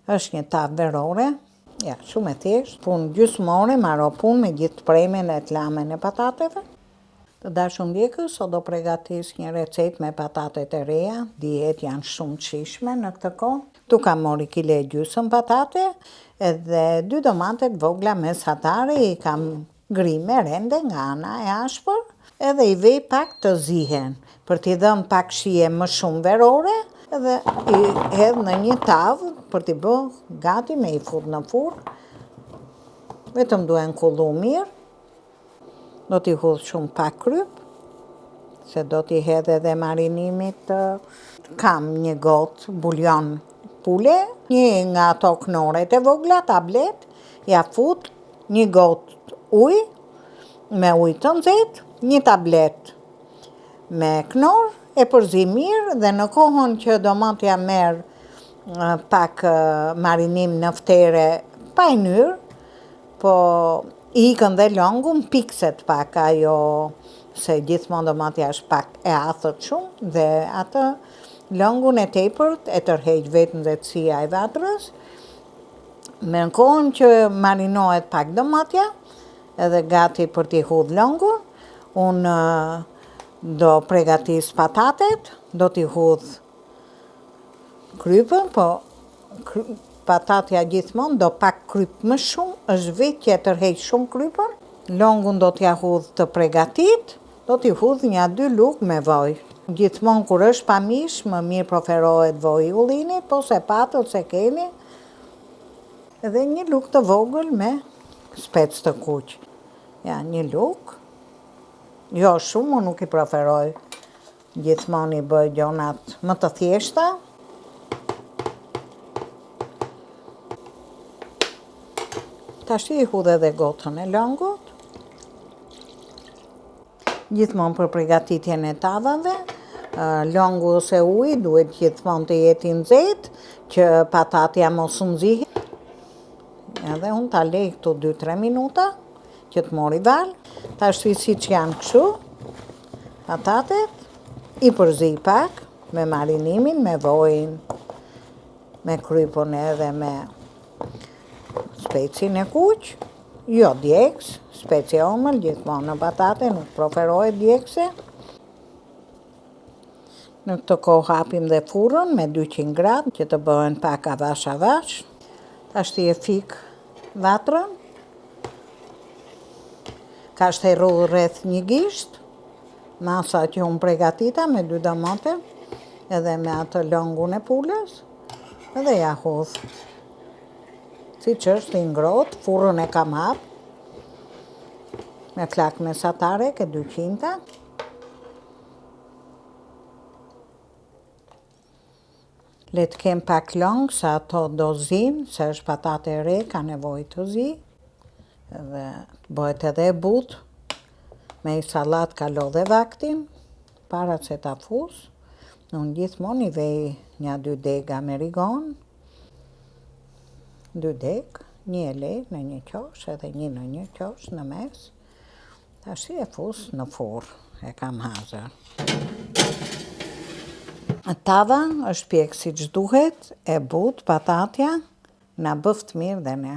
është një tavë verore, ja, shumë e thjeshtë, punë gjysmore, marro punë me gjithë premen e të lamen e patateve. Të dashur ndjekës, sot do përgatis një recet me patatet e reja, dihet janë shumë të shijshme në këtë kohë. Tu kam mori kile e gjysmë patate, edhe 2 domate të vogla mesatare i kam ngri me rende nga ana e ashpër, edhe i vej pak të zihen, për t'i dhënë pak shije më shumë verore, edhe i hedh në një tavë për t'i bë gati me i fut në furrë. Vetëm duhen kullu mirë. Do t'i hudh shumë pak kryp, se do t'i hedh edhe marinimit. Kam një gotë buljon pule, një nga ato knoret e vogla, tablet, ja fut një gotë ujë, me ujë të nxehtë, një tablet me knor, e përzi mirë dhe në kohën që domatja merr pak marinim në ftere pa i nyrë, po i ikën dhe longun, pikset pak ajo, se gjithmonë domatja është pak e athët shumë, dhe atë longun e tepërt e tërheq vetë nxehtësia e vatrës. Me në kohën që marinohet pak domatja, edhe gati për t'i hudh longun, unë do pregatis patatet, do t'i hudh krypën, po patatja gjithmonë do pak kryp më shumë, është vetë që e tërheq shumë krypën. Longun do t'ja hudh të pregatit, do t'i hudh një 2 lugë me vaj. Gjithmonë kur është pamish, më mirë preferohet vaj i ullinit, po se patët se keni, edhe një lugë të vogël me spec të kuq. Ja, një lugë, jo shumë, unë nuk i preferoj. Gjithmonë i bëj gjonat më të thjeshta. Tashi i hudh edhe gotën e longut. Gjithmonë për përgatitjen e tavave, longu ose uji duhet gjithmonë të jetë i nxehtë, që patatja mos u nxihet. Edhe unë ta lej këtu 2-3 minuta, që të mori val. Tashi siç janë kështu, patatet, i përzi pak me marinimin, me vojin, me krypën edhe me specin e kuq, jo djegës, speci omël, gjithmonë në patate, nuk preferohet djegëse. Në këtë kohë hapim dhe furrën me 200 gradë, që të bëhen pak avash. Tashi e fik vatrën, ka shtërru rreth 1 gisht, masa që unë pregatita me 2 domate, edhe me atë longun e pulës, edhe ja hudh. Si që është i ngrohtë, furrën e kam hap, me flak mesatare, ke 200. Le të kem pak long, sa ato do zin, se është patate e re, ka nevojë të zi, edhe bëhet edhe e butë, me i salat kalo dhe vaktin, para se ta fus. Unë gjithmonë i vej një 2 deg amerigon, 2 deg, 1 e lejt në një qosh, edhe 1 në një qosh në mes. Tashi e fus në furrë, e kam hazër. Tava është pjekë siç duhet, e butë patatja, na bëft mirë dhe ne.